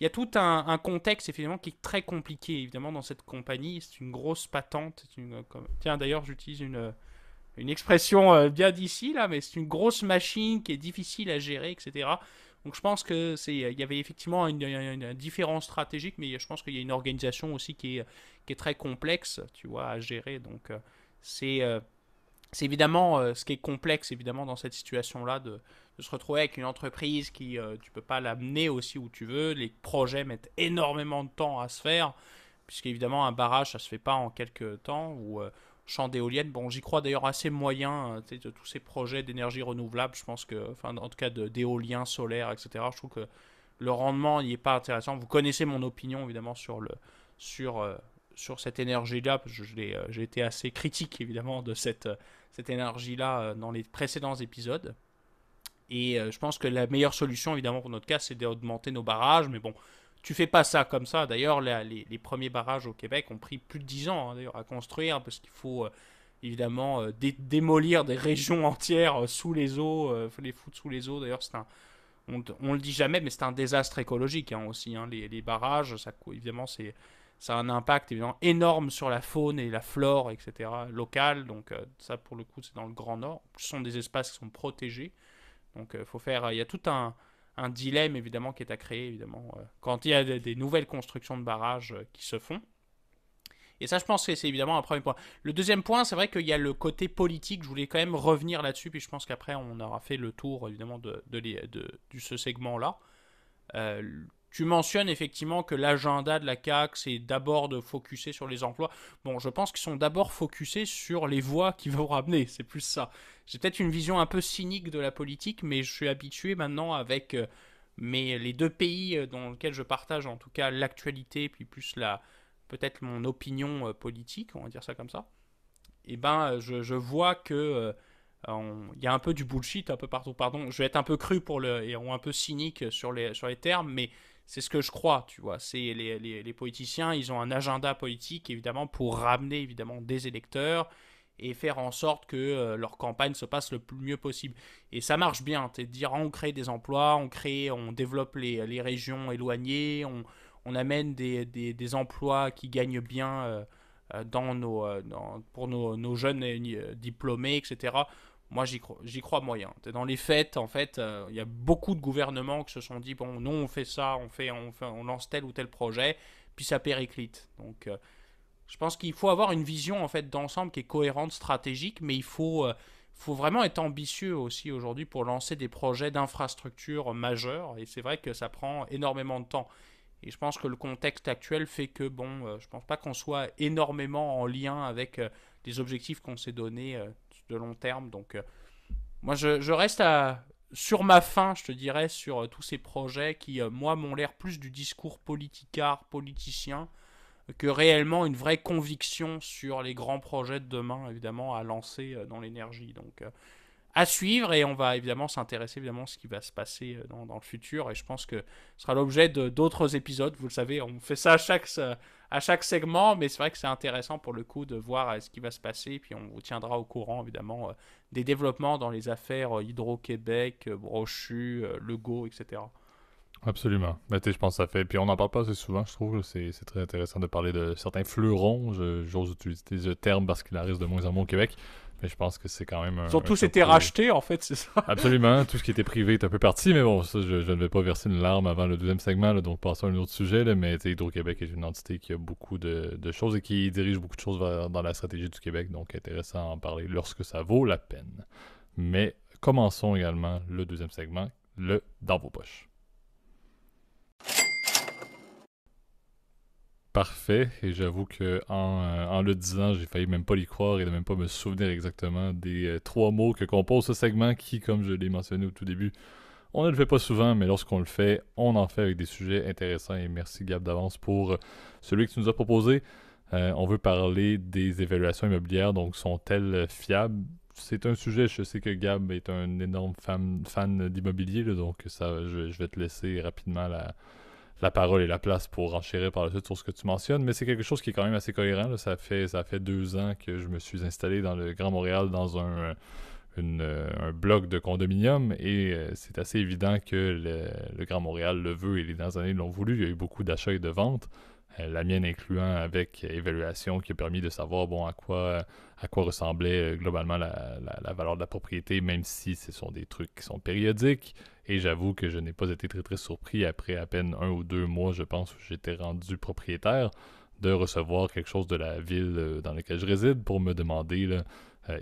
il y a tout un contexte, effectivement, qui est très compliqué, évidemment, dans cette compagnie. C'est une grosse patente. Tiens, d'ailleurs, j'utilise une expression bien d'ici, là, mais c'est une grosse machine qui est difficile à gérer, etc. Donc, je pense qu'il y avait effectivement une différence stratégique, mais je pense qu'il y a une organisation aussi qui est très complexe, tu vois, à gérer. Donc, c'est évidemment ce qui est complexe, évidemment, dans cette situation-là, de se retrouver avec une entreprise qui, tu peux pas l'amener aussi où tu veux. Les projets mettent énormément de temps à se faire, puisqu'évidemment, un barrage, ça se fait pas en quelques temps, ou champ d'éoliennes. Bon, j'y crois d'ailleurs assez moyen, de tous ces projets d'énergie renouvelable. Je pense que, enfin, en tout cas, d'éolien solaire, etc. Je trouve que le rendement n'y est pas intéressant. Vous connaissez mon opinion, évidemment, sur cette énergie-là, parce que j'ai été assez critique, évidemment, de cette énergie-là dans les précédents épisodes. Et je pense que la meilleure solution, évidemment, pour notre cas, c'est d'augmenter nos barrages. Mais bon, tu fais pas ça comme ça. D'ailleurs, les premiers barrages au Québec ont pris plus de 10 ans d'ailleurs, à construire, parce qu'il faut évidemment démolir des régions entières sous les eaux, les foutre sous les eaux. D'ailleurs, on le dit jamais, mais c'est un désastre écologique aussi. Les barrages, évidemment, ça a un impact évidemment énorme sur la faune et la flore, etc. locale. Donc ça, pour le coup, c'est dans le Grand Nord. Ce sont des espaces qui sont protégés. Donc il y a tout un dilemme évidemment qui est à créer évidemment quand il y a des nouvelles constructions de barrages qui se font. Et ça, je pense que c'est évidemment un premier point. Le deuxième point, c'est vrai qu'il y a le côté politique. Je voulais quand même revenir là-dessus, puis je pense qu'après on aura fait le tour évidemment de ce segment-là. Tu mentionnes effectivement que l'agenda de la CAQ, c'est d'abord de focuser sur les emplois. Bon, je pense qu'ils sont d'abord focusés sur les voix qu'ils vont ramener, c'est plus ça. J'ai peut-être une vision un peu cynique de la politique, mais je suis habitué maintenant avec les deux pays dans lesquels je partage en tout cas l'actualité, puis plus peut-être mon opinion politique, on va dire ça comme ça. Et je vois que il y a un peu du bullshit un peu partout. Pardon, je vais être un peu cru et un peu cynique sur les termes, mais c'est ce que je crois, tu vois. C'est les politiciens, ils ont un agenda politique, évidemment, pour ramener, évidemment, des électeurs. et faire en sorte que leur campagne se passe le mieux possible. Et ça marche bien, c'est de dire on crée des emplois, on développe les régions éloignées, on amène des emplois qui gagnent bien pour nos jeunes diplômés, etc. Moi, j'y crois moyen. Dans les faits, en fait, il y a beaucoup de gouvernements qui se sont dit bon, nous on fait ça, on lance tel ou tel projet, puis ça périclite. Donc, je pense qu'il faut avoir une vision en fait d'ensemble qui est cohérente, stratégique, mais faut vraiment être ambitieux aussi aujourd'hui pour lancer des projets d'infrastructure majeurs. Et c'est vrai que ça prend énormément de temps. Et je pense que le contexte actuel fait que, bon, je pense pas qu'on soit énormément en lien avec les objectifs qu'on s'est donnés de long terme. Donc, moi, je reste sur ma faim, je te dirais, sur tous ces projets qui, moi, m'ont l'air plus du discours politicard, politicien, que réellement une vraie conviction sur les grands projets de demain, évidemment, à lancer dans l'énergie. Donc, à suivre et on va évidemment s'intéresser évidemment à ce qui va se passer dans le futur et je pense que ce sera l'objet d'autres épisodes. Vous le savez, on fait ça à chaque segment, mais c'est vrai que c'est intéressant pour le coup de voir ce qui va se passer et puis on vous tiendra au courant évidemment des développements dans les affaires Hydro-Québec, Brochu, Legault, etc. Absolument. Ben, je pense que ça fait. Puis on n'en parle pas assez souvent, je trouve. C'est très intéressant de parler de certains fleurons. J'ose utiliser ce terme parce qu'il en reste de moins en moins au Québec. Mais je pense que c'est quand même Ils ont tous été top, rachetés en fait, c'est ça. Absolument. Tout ce qui était privé est un peu parti. Mais bon, ça, je ne vais pas verser une larme avant le deuxième segment. Là, donc passons à un autre sujet. Là, mais Hydro-Québec est une entité qui a beaucoup de choses et qui dirige beaucoup de choses dans la stratégie du Québec. Donc intéressant à en parler lorsque ça vaut la peine. Mais commençons également le deuxième segment, le dans vos poches. Parfait, et j'avoue que en le disant, j'ai failli même pas l'y croire et de même pas me souvenir exactement des trois mots que compose ce segment qui, comme je l'ai mentionné au tout début, on ne le fait pas souvent, mais lorsqu'on le fait, on en fait avec des sujets intéressants et merci Gab d'avance pour celui que tu nous as proposé. On veut parler des évaluations immobilières, donc sont-elles fiables? C'est un sujet, je sais que Gab est un énorme fan d'immobilier, là, donc ça, je vais te laisser rapidement la parole et la place pour enchérir par la suite sur ce que tu mentionnes, mais c'est quelque chose qui est quand même assez cohérent. Là. Ça fait 2 ans que je me suis installé dans le Grand Montréal dans un bloc de condominium et c'est assez évident que le Grand Montréal le veut et les dernières années l'ont voulu. Il y a eu beaucoup d'achats et de ventes, la mienne incluant avec évaluation qui a permis de savoir bon à quoi ressemblait globalement la valeur de la propriété, même si ce sont des trucs qui sont périodiques. Et j'avoue que je n'ai pas été très très surpris après à peine 1 ou 2 mois, je pense, où j'étais rendu propriétaire, de recevoir quelque chose de la ville dans laquelle je réside pour me demander là,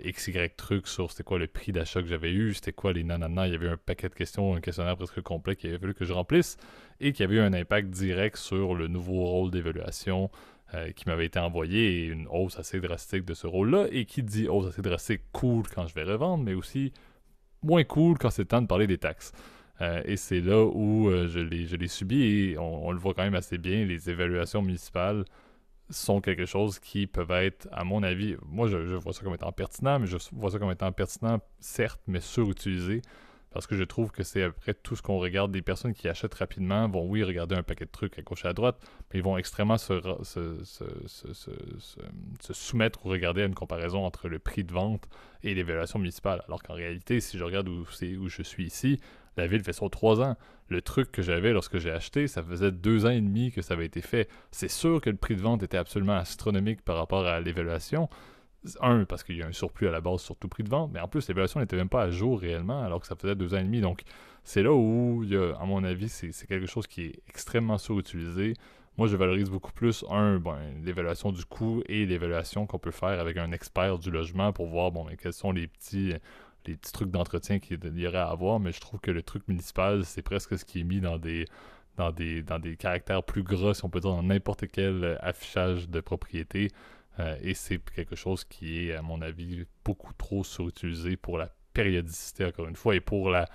XY trucs sur c'était quoi le prix d'achat que j'avais eu, c'était quoi les nanana. Il y avait un paquet de questions, un questionnaire presque complet qu'il avait fallu que je remplisse et qui avait eu un impact direct sur le nouveau rôle d'évaluation qui m'avait été envoyé et une hausse assez drastique de ce rôle-là. Et qui dit hausse assez drastique, cool quand je vais revendre, mais aussi moins cool quand c'est le temps de parler des taxes. Et c'est là où je l'ai subi et on le voit quand même assez bien. Les évaluations municipales sont quelque chose qui peuvent être, à mon avis, moi je vois ça comme étant pertinent, mais je vois ça comme étant pertinent, certes, mais surutilisé. Parce que je trouve que c'est après tout ce qu'on regarde. Des personnes qui achètent rapidement vont, oui, regarder un paquet de trucs à gauche et à droite, mais ils vont extrêmement se soumettre ou regarder à une comparaison entre le prix de vente et l'évaluation municipale. Alors qu'en réalité, si je regarde où je suis ici, la ville fait ça 3 ans. Le truc que j'avais lorsque j'ai acheté, ça faisait 2 ans et demi que ça avait été fait. C'est sûr que le prix de vente était absolument astronomique par rapport à l'évaluation. Parce qu'il y a un surplus à la base sur tout prix de vente, mais en plus, l'évaluation n'était même pas à jour réellement, alors que ça faisait 2 ans et demi. Donc, c'est là où, à mon avis, c'est quelque chose qui est extrêmement surutilisé. Moi, je valorise beaucoup plus, l'évaluation du coût et l'évaluation qu'on peut faire avec un expert du logement pour voir, quels sont les petits trucs d'entretien qu'il y aurait à avoir, mais je trouve que le truc municipal, c'est presque ce qui est mis dans des caractères plus gras, si on peut dire, dans n'importe quel affichage de propriété. Et c'est quelque chose qui est, à mon avis, beaucoup trop surutilisé pour la périodicité, encore une fois, et pour la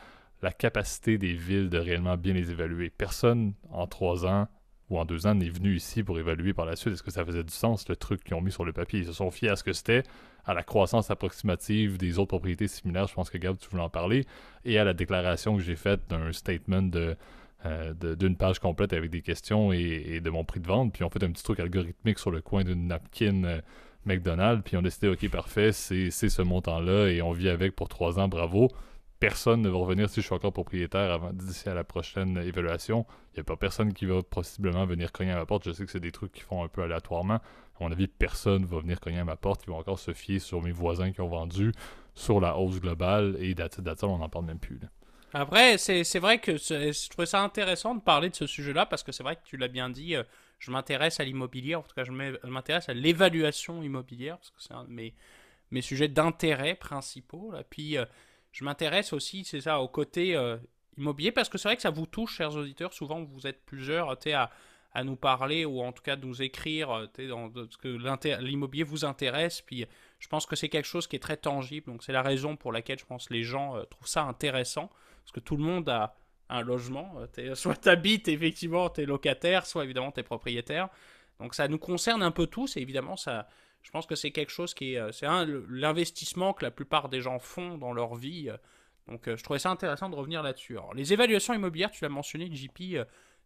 capacité des villes de réellement bien les évaluer. Personne, en 3 ans ou en 2 ans, n'est venu ici pour évaluer par la suite. Est-ce que ça faisait du sens, le truc qu'ils ont mis sur le papier? Ils se sont fiés à ce que c'était, à la croissance approximative des autres propriétés similaires, je pense que Gab, tu voulais en parler, et à la déclaration que j'ai faite d'un statement d'une page complète avec des questions et de mon prix de vente, puis on fait un petit truc algorithmique sur le coin d'une napkin McDonald's, puis on a décidé, ok, parfait, c'est ce montant-là, et on vit avec pour 3 ans, bravo. Personne ne va revenir si je suis encore propriétaire d'ici à la prochaine évaluation. Il n'y a pas personne qui va possiblement venir cogner à ma porte. Je sais que c'est des trucs qui font un peu aléatoirement. À mon avis, personne va venir cogner à ma porte. Ils vont encore se fier sur mes voisins qui ont vendu, sur la hausse globale, et that's on n'en parle même plus. Là. Après, c'est vrai que je trouvais ça intéressant de parler de ce sujet-là parce que c'est vrai que tu l'as bien dit, je m'intéresse à l'immobilier, en tout cas je m'intéresse à l'évaluation immobilière parce que c'est un de mes sujets d'intérêt principaux. Là. Puis je m'intéresse aussi, c'est ça, au côté immobilier parce que c'est vrai que ça vous touche, chers auditeurs. Souvent, vous êtes plusieurs à nous parler ou en tout cas de nous écrire parce que l'immobilier vous intéresse. Puis je pense que c'est quelque chose qui est très tangible. Donc c'est la raison pour laquelle je pense que les gens trouvent ça intéressant. Parce que tout le monde a un logement. Soit tu habites, effectivement, tu es locataire, soit évidemment tu es propriétaire. Donc ça nous concerne un peu tous et évidemment ça, je pense que c'est quelque chose qui est... C'est l'investissement que la plupart des gens font dans leur vie. Donc je trouvais ça intéressant de revenir là-dessus. Alors, les évaluations immobilières, tu l'as mentionné, JP,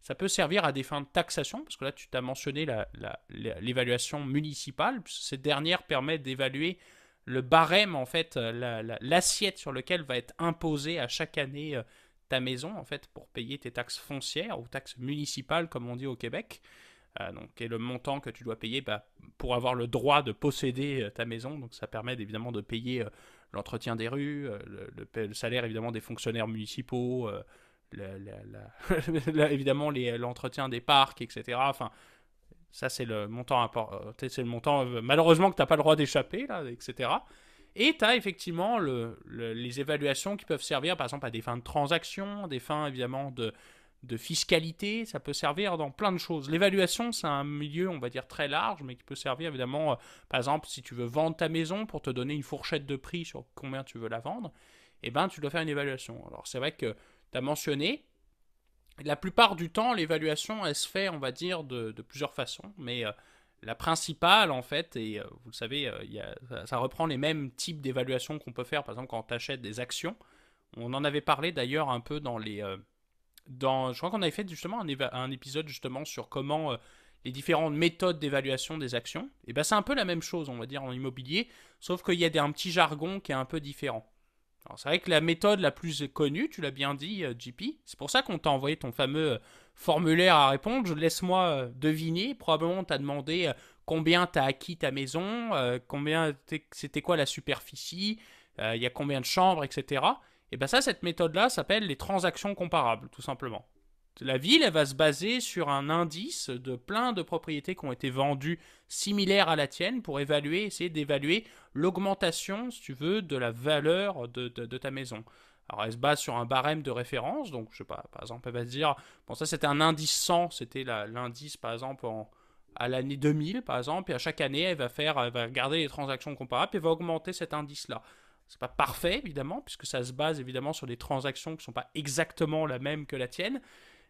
ça peut servir à des fins de taxation, parce que là tu t'as mentionné l'évaluation municipale. Cette dernière permet d'évaluer le barème, en fait, l'assiette sur laquelle va être imposée à chaque année ta maison, en fait, pour payer tes taxes foncières ou taxes municipales, comme on dit au Québec. Donc, et le montant que tu dois payer pour avoir le droit de posséder ta maison. Donc, ça permet évidemment de payer l'entretien des rues, le salaire évidemment des fonctionnaires municipaux, évidemment l'entretien des parcs, etc. Enfin, ça, c'est le montant c'est le montant, malheureusement, que tu n'as pas le droit d'échapper, là, etc. Et tu as effectivement les évaluations qui peuvent servir, par exemple, à des fins de transaction, des fins, évidemment, de fiscalité. Ça peut servir dans plein de choses. L'évaluation, c'est un milieu, on va dire, très large, mais qui peut servir, évidemment, par exemple, si tu veux vendre ta maison pour te donner une fourchette de prix sur combien tu veux la vendre, eh ben, tu dois faire une évaluation. Alors, c'est vrai que tu as mentionné, la plupart du temps, l'évaluation, elle se fait, on va dire, de plusieurs façons. Mais la principale, en fait, et vous le savez, ça reprend les mêmes types d'évaluations qu'on peut faire, par exemple, quand tu achètes des actions. On en avait parlé d'ailleurs un peu dans les... je crois qu'on avait fait justement un épisode justement sur comment les différentes méthodes d'évaluation des actions. Et ben c'est un peu la même chose, on va dire, en immobilier, sauf qu'il y a un petit jargon qui est un peu différent. Alors, c'est vrai que la méthode la plus connue, tu l'as bien dit, JP, c'est pour ça qu'on t'a envoyé ton fameux formulaire à répondre. Laisse-moi deviner. Probablement, on t'a demandé combien t'as acquis ta maison, c'était quoi la superficie, il y a combien de chambres, etc. Et bien ça, cette méthode-là s'appelle les transactions comparables, tout simplement. La ville, elle va se baser sur un indice de plein de propriétés qui ont été vendues similaires à la tienne pour essayer d'évaluer l'augmentation, si tu veux, de la valeur de ta maison. Alors, elle se base sur un barème de référence. Donc, je sais pas, par exemple, elle va se dire, bon, ça c'était un indice 100, c'était l'indice, par exemple, à l'année 2000, par exemple, et à chaque année, elle va regarder les transactions comparables et elle va augmenter cet indice-là. C'est pas parfait, évidemment, puisque ça se base évidemment sur des transactions qui ne sont pas exactement la même que la tienne.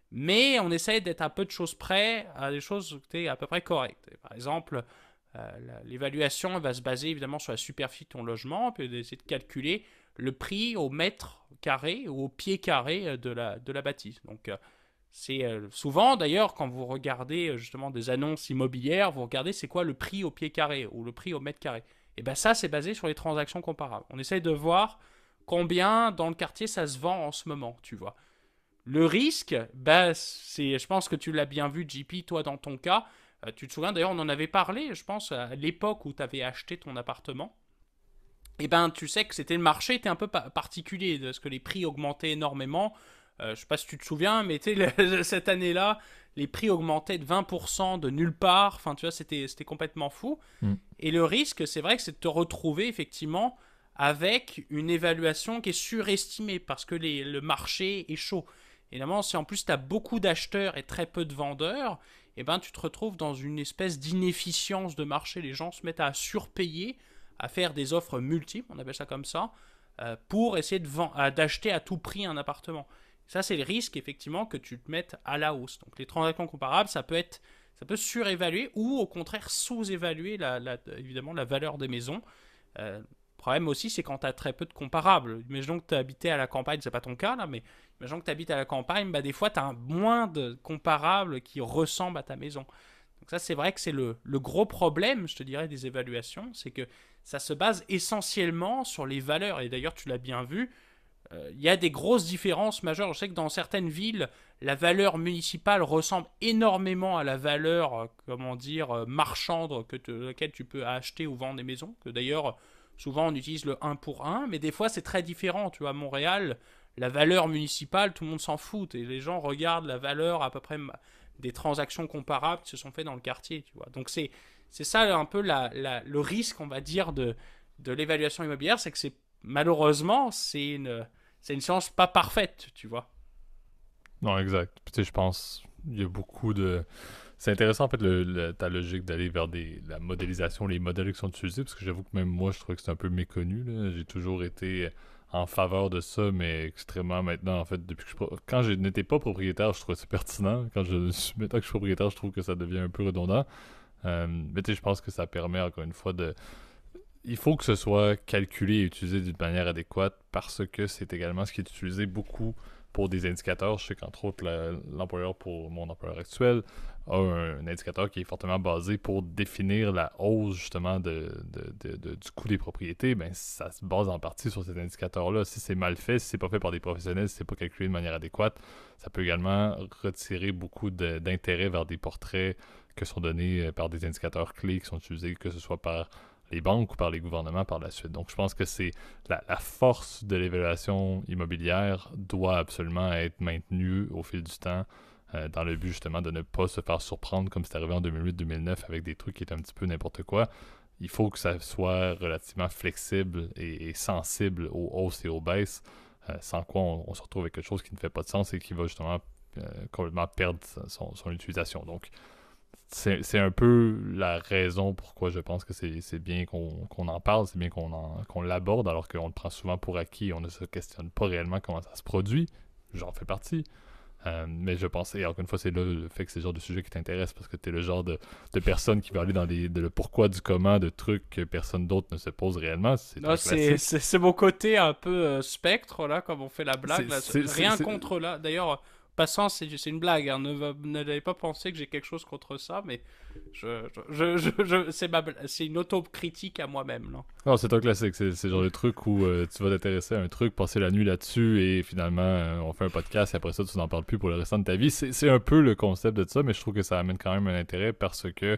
Mais on essaye d'être un peu de choses près à des choses à peu près correctes. Par exemple, l'évaluation va se baser évidemment sur la superficie de ton logement, puis essayer de calculer le prix au mètre carré ou au pied carré de la bâtisse. Donc, c'est souvent d'ailleurs quand vous regardez justement des annonces immobilières, vous regardez c'est quoi le prix au pied carré ou le prix au mètre carré. Et bien ça, c'est basé sur les transactions comparables. On essaye de voir combien dans le quartier ça se vend en ce moment, tu vois. Le risque, je pense que tu l'as bien vu, JP, toi dans ton cas. Tu te souviens, d'ailleurs, on en avait parlé, je pense, à l'époque où tu avais acheté ton appartement. Et ben, tu sais que le marché était un peu particulier, parce que les prix augmentaient énormément. Je sais pas si tu te souviens, mais cette année-là, les prix augmentaient de 20% de nulle part. Enfin, tu vois, c'était complètement fou. Et le risque, c'est vrai que c'est de te retrouver, effectivement, avec une évaluation qui est surestimée, parce que le marché est chaud. Évidemment, si en plus tu as beaucoup d'acheteurs et très peu de vendeurs, eh ben, tu te retrouves dans une espèce d'inefficience de marché. Les gens se mettent à surpayer, à faire des offres multiples, on appelle ça comme ça, pour essayer d'acheter à tout prix un appartement. Ça, c'est le risque, effectivement, que tu te mettes à la hausse. Donc, les transactions comparables, ça peut surévaluer ou, au contraire, sous-évaluer, évidemment, la valeur des maisons. Le problème aussi, c'est quand tu as très peu de comparables. Imaginons que tu habitais à la campagne, c'est pas ton cas, là, mais imaginons que tu habites à la campagne, des fois, tu as moins de comparables qui ressemblent à ta maison. Donc, Donc ça, c'est vrai que c'est le gros problème, je te dirais, des évaluations, c'est que ça se base essentiellement sur les valeurs. Et d'ailleurs, tu l'as bien vu, il y a des grosses différences majeures. Je sais que dans certaines villes, la valeur municipale ressemble énormément à la valeur, marchande laquelle tu peux acheter ou vendre des maisons. Que d'ailleurs, souvent on utilise le 1 pour 1, mais des fois c'est très différent. Tu vois, à Montréal, la valeur municipale, tout le monde s'en fout. Et les gens regardent la valeur à peu près des transactions comparables qui se sont faites dans le quartier. Tu vois. Donc c'est ça un peu le risque, on va dire, de l'évaluation immobilière, c'est que malheureusement, c'est une science pas parfaite, tu vois. Non, exact. Puis, tu sais, je pense il y a beaucoup de... C'est intéressant, en fait, ta logique d'aller vers la modélisation, les modèles qui sont utilisés, parce que j'avoue que même moi, je trouvais que c'est un peu méconnu, là. J'ai toujours été en faveur de ça, mais extrêmement maintenant, en fait, depuis que quand je n'étais pas propriétaire, je trouvais ça pertinent. Maintenant que je suis propriétaire, je trouve que ça devient un peu redondant. Mais tu sais, je pense que ça permet, encore une fois, il faut que ce soit calculé et utilisé d'une manière adéquate parce que c'est également ce qui est utilisé beaucoup pour des indicateurs. Je sais qu'entre autres, l'employeur pour mon employeur actuel a un indicateur qui est fortement basé pour définir la hausse justement du coût des propriétés. Ben, ça se base en partie sur cet indicateur-là. Si c'est mal fait, si c'est pas fait par des professionnels, si c'est pas calculé de manière adéquate, ça peut également retirer beaucoup d'intérêt vers des portraits que sont donnés par des indicateurs clés qui sont utilisés, que ce soit par les banques ou par les gouvernements par la suite. Donc, je pense que c'est la force de l'évaluation immobilière doit absolument être maintenue au fil du temps dans le but justement de ne pas se faire surprendre comme c'est arrivé en 2008-2009 avec des trucs qui étaient un petit peu n'importe quoi. Il faut que ça soit relativement flexible et sensible aux hausses et aux baisses, sans quoi on se retrouve avec quelque chose qui ne fait pas de sens et qui va justement complètement perdre son utilisation. Donc, c'est un peu la raison pourquoi je pense que c'est bien qu'on en parle, c'est bien qu'on l'aborde, alors qu'on le prend souvent pour acquis et on ne se questionne pas réellement comment ça se produit. J'en fais partie. Mais je pense, et encore une fois, c'est là le fait que c'est le genre de sujet qui t'intéresse, parce que t'es le genre de personne qui va aller dans le pourquoi du comment de trucs que personne d'autre ne se pose réellement. C'est Non, un classique. c'est mon côté un peu spectre, là, comme on fait la blague. Là. Rien C'est- contre, là. D'ailleurs, passant, c'est une blague. Hein. N'allez pas penser que j'ai quelque chose contre ça, mais c'est une autocritique à moi-même. Là. Non, c'est un classique. C'est le genre de truc où tu vas t'intéresser à un truc, passer la nuit là-dessus et finalement on fait un podcast et après ça tu n'en parles plus pour le restant de ta vie. C'est un peu le concept de ça, mais je trouve que ça amène quand même un intérêt parce que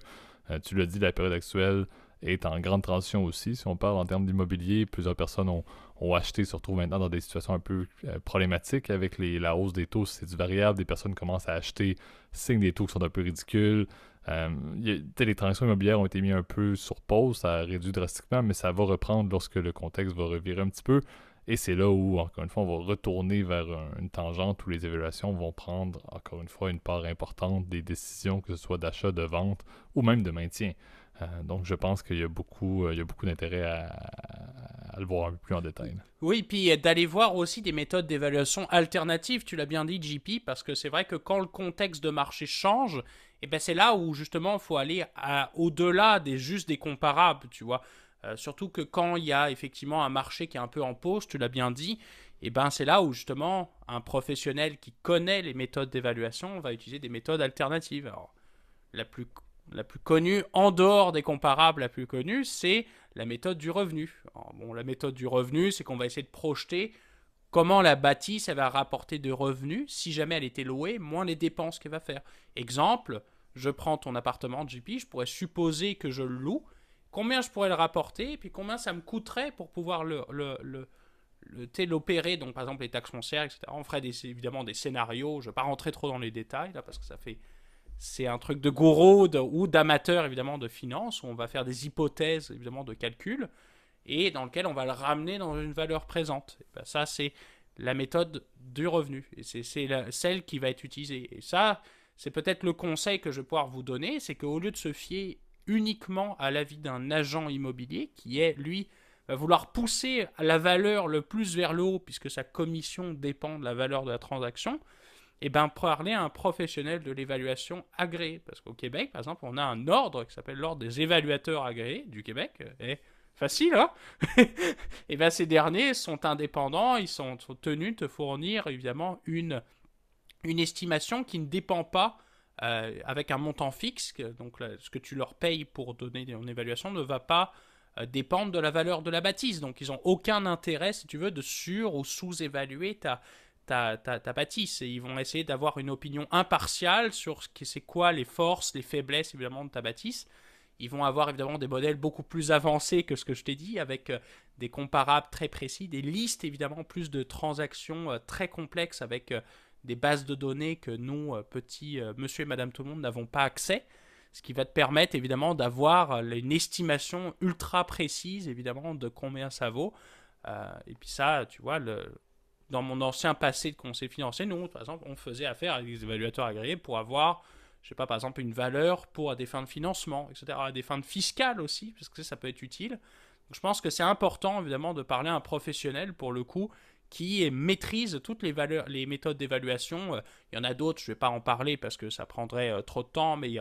tu l'as dit, la période actuelle est en grande transition aussi. Si on parle en termes d'immobilier, plusieurs personnes ont acheté, se retrouvent maintenant dans des situations un peu problématiques avec la hausse des taux. C'est du variable, des personnes commencent à acheter, signent des taux qui sont un peu ridicules. Les transactions immobilières ont été mises un peu sur pause, ça a réduit drastiquement, mais ça va reprendre lorsque le contexte va revirer un petit peu. Et c'est là où, encore une fois, on va retourner vers une tangente où les évaluations vont prendre, encore une fois, une part importante des décisions, que ce soit d'achat, de vente ou même de maintien. Donc, je pense qu'il y a beaucoup d'intérêt à le voir un peu plus en détail. Oui, puis d'aller voir aussi des méthodes d'évaluation alternatives, tu l'as bien dit, JP, parce que c'est vrai que quand le contexte de marché change, et ben c'est là où justement il faut aller au-delà juste des comparables, tu vois. Surtout que quand il y a effectivement un marché qui est un peu en pause, tu l'as bien dit, et ben c'est là où justement un professionnel qui connaît les méthodes d'évaluation va utiliser des méthodes alternatives. Alors, la plus, la plus connue, en dehors des comparables, la plus connue, c'est la méthode du revenu. Alors, bon, la méthode du revenu, c'est qu'on va essayer de projeter comment la bâtisse elle va rapporter de revenus si jamais elle était louée, moins les dépenses qu'elle va faire. Exemple, je prends ton appartement JP, je pourrais supposer que je le loue, combien je pourrais le rapporter, et puis combien ça me coûterait pour pouvoir l'opérer, donc par exemple les taxes foncières, etc. On ferait évidemment des scénarios, je ne vais pas rentrer trop dans les détails, là, parce que c'est un truc de gourou ou d'amateur, évidemment, de finance, où on va faire des hypothèses, évidemment, de calcul, et dans lequel on va le ramener dans une valeur présente. Et ben ça, c'est la méthode du revenu. Et c'est celle qui va être utilisée. Et ça, c'est peut-être le conseil que je vais pouvoir vous donner, c'est qu'au lieu de se fier uniquement à l'avis d'un agent immobilier, qui est, lui, va vouloir pousser la valeur le plus vers le haut, puisque sa commission dépend de la valeur de la transaction, et bien parler à un professionnel de l'évaluation agréé. Parce qu'au Québec, par exemple, on a un ordre qui s'appelle l'ordre des évaluateurs agréés du Québec. Facile, hein. Et bien ces derniers sont indépendants, ils sont tenus de te fournir évidemment une estimation qui ne dépend pas avec un montant fixe, donc ce que tu leur payes pour donner une évaluation ne va pas dépendre de la valeur de la bâtisse. Donc ils n'ont aucun intérêt, si tu veux, de sur- ou sous-évaluer ta bâtisse. Et ils vont essayer d'avoir une opinion impartiale sur c'est quoi les forces, les faiblesses évidemment de ta bâtisse. Ils vont avoir évidemment des modèles beaucoup plus avancés que ce que je t'ai dit, avec des comparables très précis, des listes évidemment, plus de transactions très complexes avec des bases de données que nous, petits monsieur et madame tout le monde, n'avons pas accès. Ce qui va te permettre évidemment d'avoir une estimation ultra précise évidemment de combien ça vaut. Et puis ça, tu vois, dans mon ancien passé de conseiller financier, nous, par exemple, on faisait affaire avec des évaluateurs agréés pour avoir, je sais pas, par exemple, une valeur pour des fins de financement, etc., à des fins de fiscales aussi, parce que ça peut être utile. Donc, je pense que c'est important, évidemment, de parler à un professionnel, pour le coup, qui maîtrise toutes les valeurs, les méthodes d'évaluation. Il y en a d'autres, je ne vais pas en parler parce que ça prendrait trop de temps, mais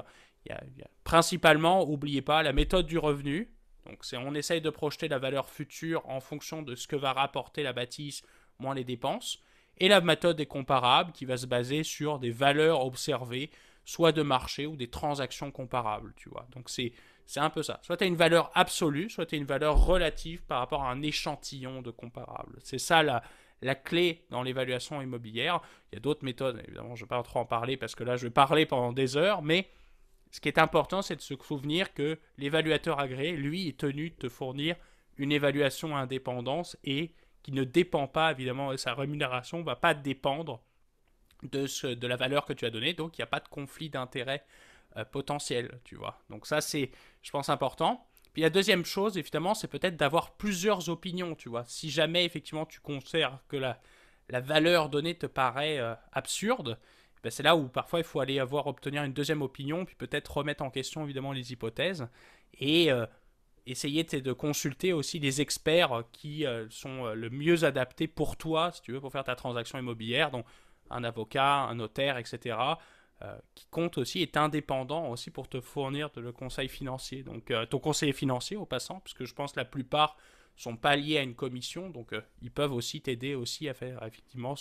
principalement, n'oubliez pas, la méthode du revenu. Donc, on essaye de projeter la valeur future en fonction de ce que va rapporter la bâtisse moins les dépenses. Et la méthode des comparables qui va se baser sur des valeurs observées, soit de marché ou des transactions comparables, tu vois. Donc c'est un peu ça. Soit tu as une valeur absolue, soit tu as une valeur relative par rapport à un échantillon de comparables. C'est ça la clé dans l'évaluation immobilière. Il y a d'autres méthodes, évidemment, je ne vais pas trop en parler parce que là, je vais parler pendant des heures, mais ce qui est important, c'est de se souvenir que l'évaluateur agréé, lui, est tenu de te fournir une évaluation à indépendance et qui ne dépend pas, évidemment, sa rémunération ne va pas dépendre de la valeur que tu as donnée, donc il n'y a pas de conflit d'intérêt potentiel, tu vois. Donc ça, c'est, je pense, important. Puis la deuxième chose, évidemment, c'est peut-être d'avoir plusieurs opinions, tu vois. Si jamais, effectivement, tu considères que la valeur donnée te paraît absurde, ben c'est là où parfois il faut aller obtenir une deuxième opinion, puis peut-être remettre en question, évidemment, les hypothèses, et essayer de consulter aussi les experts qui sont le mieux adaptés pour toi, si tu veux, pour faire ta transaction immobilière. Donc, un avocat, un notaire, etc., qui compte aussi, est indépendant aussi pour te fournir le conseil financier. Donc, ton conseiller financier, au passant, puisque je pense que la plupart sont pas liés à une commission, donc ils peuvent aussi t'aider aussi à faire effectivement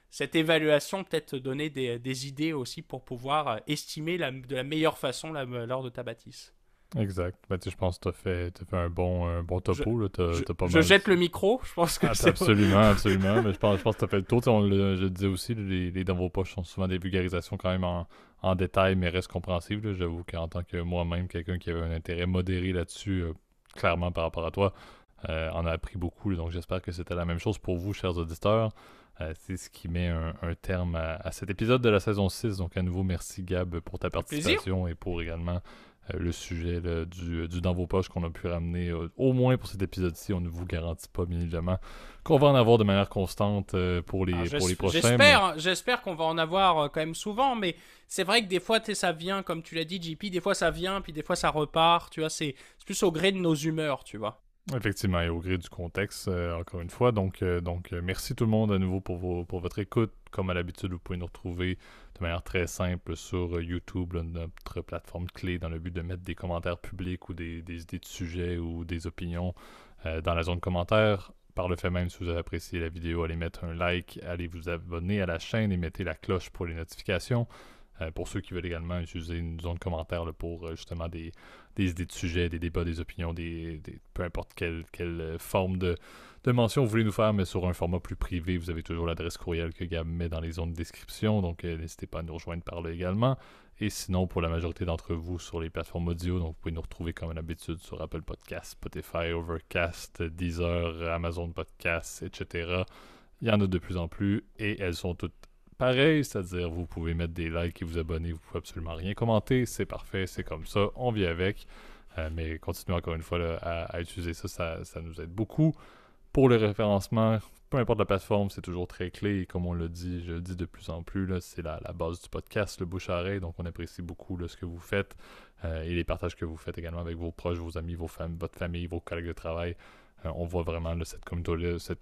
cette évaluation, peut-être te donner des idées aussi pour pouvoir estimer de la meilleure façon la valeur de ta bâtisse. Exact. Ben, tu sais, je pense que t'as fait un bon Je, topo. Là. T'as pas je mal. jette le micro, je pense que Ah, c'est... absolument, absolument. Mais je pense que t'as fait le tour. Tu sais, je le disais aussi, les dans vos poches sont souvent des vulgarisations quand même en détail, mais restent compréhensibles. Là. J'avoue qu'en tant que moi-même, quelqu'un qui avait un intérêt modéré là-dessus, clairement par rapport à toi, en a appris beaucoup. Là. Donc j'espère que c'était la même chose pour vous, chers auditeurs. C'est ce qui met un terme à cet épisode de la saison 6. Donc à nouveau, merci Gab pour ta Plaisir. participation et pour également le sujet là, du dans vos poches qu'on a pu ramener au moins pour cet épisode-ci. On ne vous garantit pas, bien évidemment, qu'on va en avoir de manière constante pour les prochains. J'espère qu'on va en avoir quand même souvent, mais c'est vrai que des fois, ça vient, comme tu l'as dit, JP, des fois ça vient, puis des fois ça repart, tu vois, c'est plus au gré de nos humeurs, tu vois. Effectivement, et au gré du contexte, encore une fois. Donc, merci tout le monde à nouveau pour votre écoute. Comme à l'habitude, vous pouvez nous retrouver de manière très simple sur YouTube, là, notre plateforme clé, dans le but de mettre des commentaires publics ou des idées de sujets ou des opinions dans la zone commentaires. Par le fait même, si vous avez apprécié la vidéo, allez mettre un like, allez vous abonner à la chaîne et mettez la cloche pour les notifications. Pour ceux qui veulent également utiliser une zone commentaire là, pour justement des idées de sujets, des débats, des opinions, peu importe quelle forme de mention vous voulez nous faire, mais sur un format plus privé, vous avez toujours l'adresse courriel que Gab met dans les zones de description, donc n'hésitez pas à nous rejoindre par là également. Et sinon, pour la majorité d'entre vous sur les plateformes audio, donc vous pouvez nous retrouver comme d'habitude sur Apple Podcasts, Spotify, Overcast, Deezer, Amazon Podcasts, etc. Il y en a de plus en plus et elles sont toutes pareil, c'est-à-dire vous pouvez mettre des likes et vous abonner, vous pouvez absolument rien commenter, c'est parfait, c'est comme ça, on vit avec. Mais continuez encore une fois là, à utiliser ça nous aide beaucoup. Pour le référencement, peu importe la plateforme, c'est toujours très clé et comme on l'a dit, je le dis de plus en plus, là, c'est la base du podcast, le bouche-à-oreille, donc on apprécie beaucoup là, ce que vous faites et les partages que vous faites également avec vos proches, vos amis, votre famille, vos collègues de travail. On voit vraiment là, cette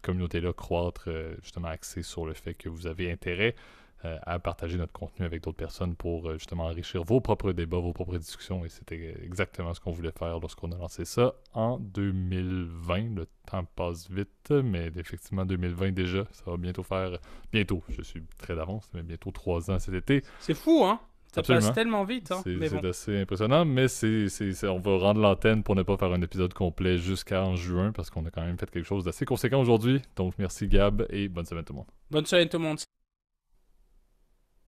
communauté-là croître, justement axée sur le fait que vous avez intérêt à partager notre contenu avec d'autres personnes pour justement enrichir vos propres débats, vos propres discussions. Et c'était exactement ce qu'on voulait faire lorsqu'on a lancé ça en 2020. Le temps passe vite, mais effectivement 2020 déjà, ça va bientôt faire... Bientôt, je suis très d'avance, mais bientôt 3 ans cet été. C'est fou, hein? Ça Absolument. passe tellement vite, hein. Mais C'est bon. assez impressionnant, mais on va rendre l'antenne pour ne pas faire un épisode complet jusqu'en juin parce qu'on a quand même fait quelque chose d'assez conséquent aujourd'hui. Donc merci Gab et bonne semaine tout le monde. Bonne semaine tout le monde.